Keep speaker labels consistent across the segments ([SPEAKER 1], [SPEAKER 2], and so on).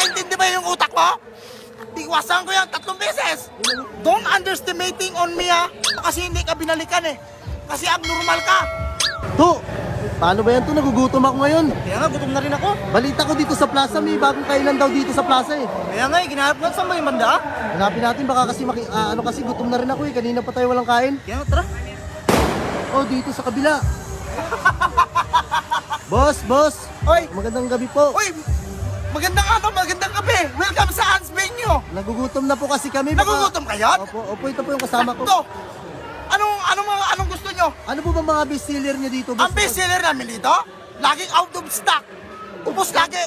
[SPEAKER 1] nakakaintindi ba yung utak mo? Iwasan ko yan 3 beses. Don't underestimating on me ha. Kasi hindi ka binalikan eh. Kasi abnormal ka.
[SPEAKER 2] To, paano ba yan to? Nagugutom ako ngayon.
[SPEAKER 1] Kaya nga, gutom na rin ako.
[SPEAKER 2] Balita ko dito sa plaza, may bagong kainan daw dito sa plaza eh.
[SPEAKER 1] Kaya nga, ginahanap ko saan ba yung banda?
[SPEAKER 2] Hanapin natin, baka kasi kasi gutom na rin ako eh. Kanina pa tayo walang kain.
[SPEAKER 1] Kaya nga, tara.
[SPEAKER 2] Oh, dito sa kabila. Boss.
[SPEAKER 1] Oy,
[SPEAKER 2] Magandang gabi po.
[SPEAKER 1] oy, magandang gabi. Welcome sa Hans Venue.
[SPEAKER 2] Nagugutom na po kasi kami.
[SPEAKER 1] Nagugutom kayo?
[SPEAKER 2] Opo, ito po yung kasama ko.
[SPEAKER 1] Sakto. Anong gusto nyo?
[SPEAKER 2] Ano po ba mga best seller niyo dito, boss?
[SPEAKER 1] Ang best seller namin dito, laging out of stock. Ubus lagi.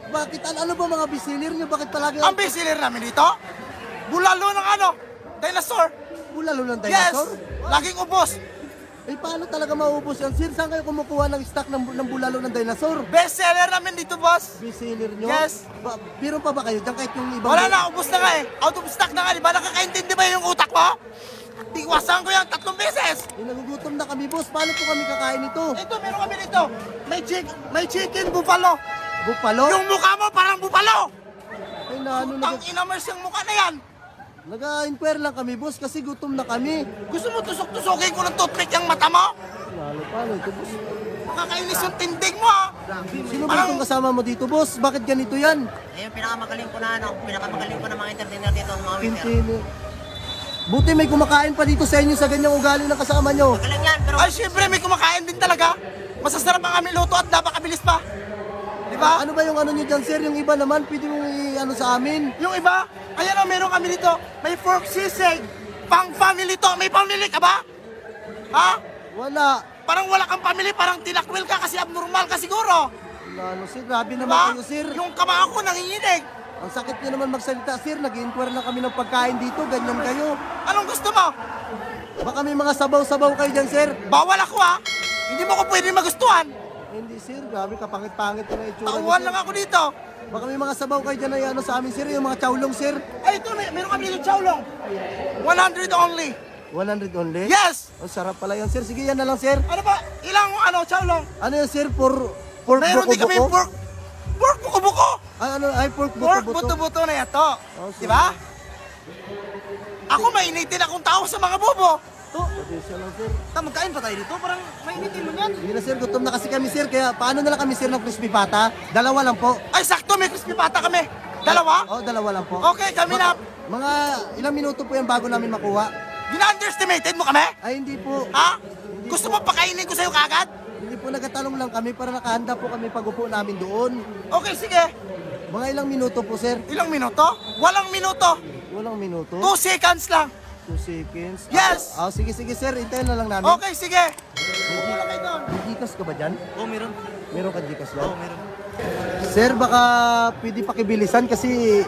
[SPEAKER 2] Bakit? Ano ba mga best seller niyo? Bakit palagi?
[SPEAKER 1] Ang best seller namin dito, bulalo ng dinosaur.
[SPEAKER 2] Bulalo ng
[SPEAKER 1] Yes,
[SPEAKER 2] dinosaur?
[SPEAKER 1] laging ubos.
[SPEAKER 2] Eh, paano talaga maubos yan, sir? Saan kayo kumukuha ng stock ng bulalo ng dinosaur?
[SPEAKER 1] Best seller namin dito, boss.
[SPEAKER 2] Best seller nyo?
[SPEAKER 1] Yes.
[SPEAKER 2] Biro pa ba kayo dyan kahit yung ibang...
[SPEAKER 1] Wala na, ubos na nga eh. Out of stock na nga, di ba? Nakakaintindi ba yung utak mo? Iwasan ko yan 3 beses.
[SPEAKER 2] Eh, nagugutom na kami, boss. Paano po kami kakain ito?
[SPEAKER 1] Ito, meron kami dito. May chicken buffalo.
[SPEAKER 2] Buffalo?
[SPEAKER 1] Yung mukha mo parang buffalo.
[SPEAKER 2] Ay, ano
[SPEAKER 1] Ang inamers yung mukha na yan.
[SPEAKER 2] Nag-inquire lang kami, boss, kasi gutom na kami.
[SPEAKER 1] Gusto mo tusok-tusokin ko ng toothpick yung mata mo?
[SPEAKER 2] Lalo, paano ito, boss?
[SPEAKER 1] Nakakainis yung tindig mo ha.
[SPEAKER 2] Sino ba itong kasama mo dito, boss? Bakit ganito yan?
[SPEAKER 3] Eh, yung pinakamagaling ko na mga entertainer dito, mga waiter.
[SPEAKER 2] Pintino. Buti may kumakain pa dito sa inyo sa ganyang ugali ng kasama nyo.
[SPEAKER 3] Magaling yan, pero
[SPEAKER 1] Ay, syempre may kumakain din talaga. Masasarap ang aming luto at napakabilis pa. Di ba?
[SPEAKER 2] Ano ba yung ano nyo dyan, sir? Yung iba naman, pwede mong ano sa amin.
[SPEAKER 1] Yung iba, ayan o, meron kami dito. May pork sisig. Pang family to. May family ka ba? Ha?
[SPEAKER 2] Wala.
[SPEAKER 1] Parang wala kang family, parang tinakwil ka kasi abnormal ka siguro.
[SPEAKER 2] Lalo, sir. Grabe naman
[SPEAKER 1] Diba?
[SPEAKER 2] kayo, sir.
[SPEAKER 1] Yung kamao ko nanginginig.
[SPEAKER 2] Ang sakit nyo naman magsalita, sir. Nag-inquire na kami ng pagkain dito. Ganyan kayo.
[SPEAKER 1] Anong gusto mo?
[SPEAKER 2] Baka may mga sabaw-sabaw kayo dyan, sir.
[SPEAKER 1] Bawal ako ha. Hindi mo ko pwede magustuhan.
[SPEAKER 2] Hindi, sir. Grabe, kapangit-pangit na itsura nyo,
[SPEAKER 1] Tauhan
[SPEAKER 2] sir.
[SPEAKER 1] lang ako dito.
[SPEAKER 2] Baka may mga sabaw kayo dyan na ano sa amin, sir. Yung mga chowlong, sir.
[SPEAKER 1] Ay, ito, meron kami dito chowlong. 100 only.
[SPEAKER 2] 100 only?
[SPEAKER 1] Yes!
[SPEAKER 2] Ang sarap pala yan, sir. Sige, yan na lang, sir.
[SPEAKER 1] Ano ba? Ilang chowlong?
[SPEAKER 2] Ano yan, sir? Pork
[SPEAKER 1] Meron din kami
[SPEAKER 2] buko-buko?
[SPEAKER 1] pork buko-buko.
[SPEAKER 2] Ay, pork
[SPEAKER 1] Pork
[SPEAKER 2] buto-buto.
[SPEAKER 1] buto-buto na yato.
[SPEAKER 2] Oh,
[SPEAKER 1] Di ba? Ako mainitin akong tao sa mga bobo.
[SPEAKER 2] Pasensya lang, sir.
[SPEAKER 1] Magkain pa tayo dito, parang mainitin mo yan.
[SPEAKER 2] Sige na, sir. Gutom na kasi kami, sir. Kaya paano na lang kami, sir, ng crispy pata? Dalawa lang po.
[SPEAKER 1] Ay, sakto, may crispy pata kami. Dalawa?
[SPEAKER 2] Oo, dalawa lang po.
[SPEAKER 1] Okay, kami na.
[SPEAKER 2] Mga ilang minuto po yan bago namin makuha.
[SPEAKER 1] Gina-underestimated mo kami?
[SPEAKER 2] Ay, hindi po.
[SPEAKER 1] Ha? Gusto mo pakainin ko sa'yo kagad?
[SPEAKER 2] Hindi po, nagtatanong lang kami para nakahanda po kami pag-upo namin doon.
[SPEAKER 1] Okay, sige.
[SPEAKER 2] Mga ilang minuto po, sir?
[SPEAKER 1] Ilang minuto? Walang minuto.
[SPEAKER 2] Walang minuto.
[SPEAKER 1] 2 seconds lang.
[SPEAKER 2] 2 seconds.
[SPEAKER 1] Yes!
[SPEAKER 2] Sige, sir. Hintayin na lang namin.
[SPEAKER 1] Okay, sige. Wala kayo doon.
[SPEAKER 2] May Gcash ka ba dyan?
[SPEAKER 3] oh, meron.
[SPEAKER 2] Meron ka Gcash dyan?
[SPEAKER 3] Oh, meron.
[SPEAKER 2] Sir, baka pwede pakibilisan kasi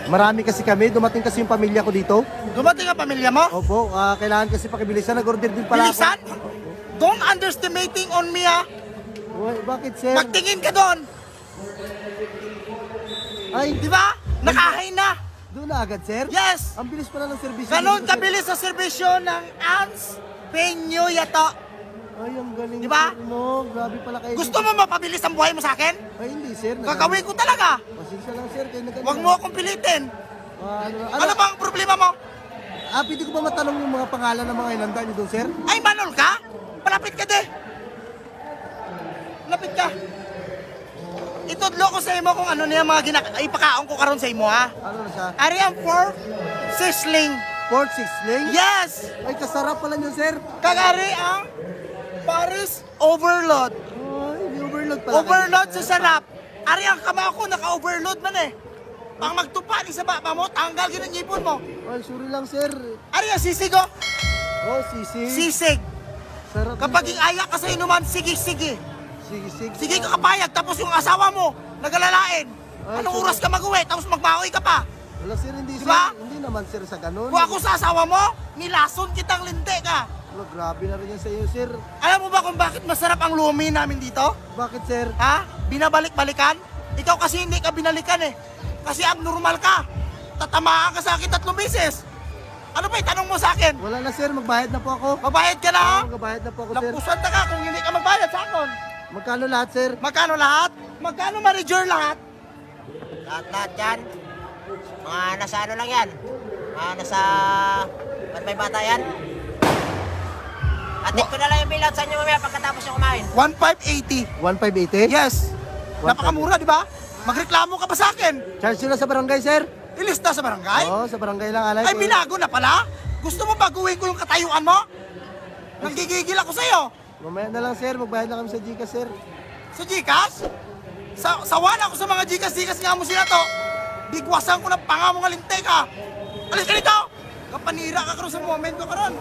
[SPEAKER 2] marami kasi kami. Dumating kasi yung pamilya ko dito.
[SPEAKER 1] Dumating ang pamilya mo?
[SPEAKER 2] Opo, kailangan kasi pakibilisan. Nag-order din pala
[SPEAKER 1] Bilisan?
[SPEAKER 2] ako.
[SPEAKER 1] Don't underestimating on me ha.
[SPEAKER 2] Uy, bakit, sir?
[SPEAKER 1] Magtingin ka doon.
[SPEAKER 2] Ay,
[SPEAKER 1] Di ba? Nakahay na.
[SPEAKER 2] doon na agad, sir?
[SPEAKER 1] Yes.
[SPEAKER 2] Ang bilis pala ng servisyo.
[SPEAKER 1] Ganon
[SPEAKER 2] dito, sir.
[SPEAKER 1] kabilis sa serbisyo ng Ans Venue yato.
[SPEAKER 2] Ay, ang galing,
[SPEAKER 1] Di ba?
[SPEAKER 2] sir, no? Grabe pala kayo.
[SPEAKER 1] Gusto mo mapabilis ang buhay mo sa akin?
[SPEAKER 2] Ay, hindi, sir.
[SPEAKER 1] Gagawin ko talaga.
[SPEAKER 2] Pasensya lang, sir. Kayo na
[SPEAKER 1] Huwag mo akong pilitin.
[SPEAKER 2] ano
[SPEAKER 1] Ano bang problema mo?
[SPEAKER 2] pwede ko ba matanong yung mga pangalan ng mga inanda niyo doon, sir?
[SPEAKER 1] Ay, manol ka? Malapit ka de. Lapit ka. Itudlo ko sa imo kung ano niya mga ipakaon ko karon sa imo ha.
[SPEAKER 2] Ano na siya?
[SPEAKER 1] Ari ang pork sizzling.
[SPEAKER 2] Pork sisling?
[SPEAKER 1] Yes!
[SPEAKER 2] Ay, kasarap pala niyo, sir.
[SPEAKER 1] Kagari ang Paris Overload.
[SPEAKER 2] Ay, may overload pala.
[SPEAKER 1] Overload sa sarap. Ari ang kamao ko naka-overload man eh. Pang magtupa ni sa baba mo, tanggal ginang ngipon mo.
[SPEAKER 2] Ay, sorry lang, sir.
[SPEAKER 1] Ari ang sisig oh.
[SPEAKER 2] Oh, sisig.
[SPEAKER 1] Sisig.
[SPEAKER 2] Sarap.
[SPEAKER 1] Kapag iaya ka sa inuman, sige.
[SPEAKER 2] Sisig.
[SPEAKER 1] Sige ka kapayag, tapos yung asawa mo, nagalalain.
[SPEAKER 2] Ay,
[SPEAKER 1] Anong
[SPEAKER 2] sorry.
[SPEAKER 1] oras ka mag-uwi, tapos magbawi ka pa.
[SPEAKER 2] Wala, sir, hindi,
[SPEAKER 1] Diba?
[SPEAKER 2] sir. Hindi naman, sir, sa ganun.
[SPEAKER 1] Kung ako sa asawa mo, nilason kitang linte ka.
[SPEAKER 2] Wala, grabe na rin yan sa iyo, sir.
[SPEAKER 1] Alam mo ba kung bakit masarap ang lumi namin dito?
[SPEAKER 2] Bakit, sir?
[SPEAKER 1] Ha? Binabalik-balikan? Ikaw kasi hindi ka binalikan eh. Kasi abnormal ka. Tatamaan ka sa akin 3 beses. Ano ba itanong mo sa akin?
[SPEAKER 2] Wala na, sir. Magbayad na po ako.
[SPEAKER 1] Mabayad ka na ha?
[SPEAKER 2] Magbayad na po ako, sir.
[SPEAKER 1] Lampusan ka kung hindi ka magbayad sa akin.
[SPEAKER 2] Magkano lahat, sir?
[SPEAKER 1] Magkano lahat? Magkano manager lahat?
[SPEAKER 3] Lahat-lahat yan. Mga nasa ano lang yan. Mga nasa... Ba't may bata yan? Atid ko na lang yung bill out sa inyo mamaya pagkatapos yung kumain.
[SPEAKER 1] 1,580.
[SPEAKER 2] 1,580?
[SPEAKER 1] Yes. Napakamura, di ba? Magreklamo ka pa sa akin.
[SPEAKER 2] Charge nyo na sa barangay, sir?
[SPEAKER 1] Ilista sa barangay?
[SPEAKER 2] Oo, sa barangay lang, alay.
[SPEAKER 1] Ay, binago na pala? Gusto mo baguhin ko yung katayuan mo? Nanggigigil ako sa'yo.
[SPEAKER 2] Mamaya na lang, sir. Magbayad na kami sa Gcash, sir.
[SPEAKER 1] Sa Gcash? Sawan ako sa mga Gcash nga mo sila to. Bigwasan ko ng panga mo nga lintay ka. Alis ka dito! Kapanira ka karon sa moment ko karon.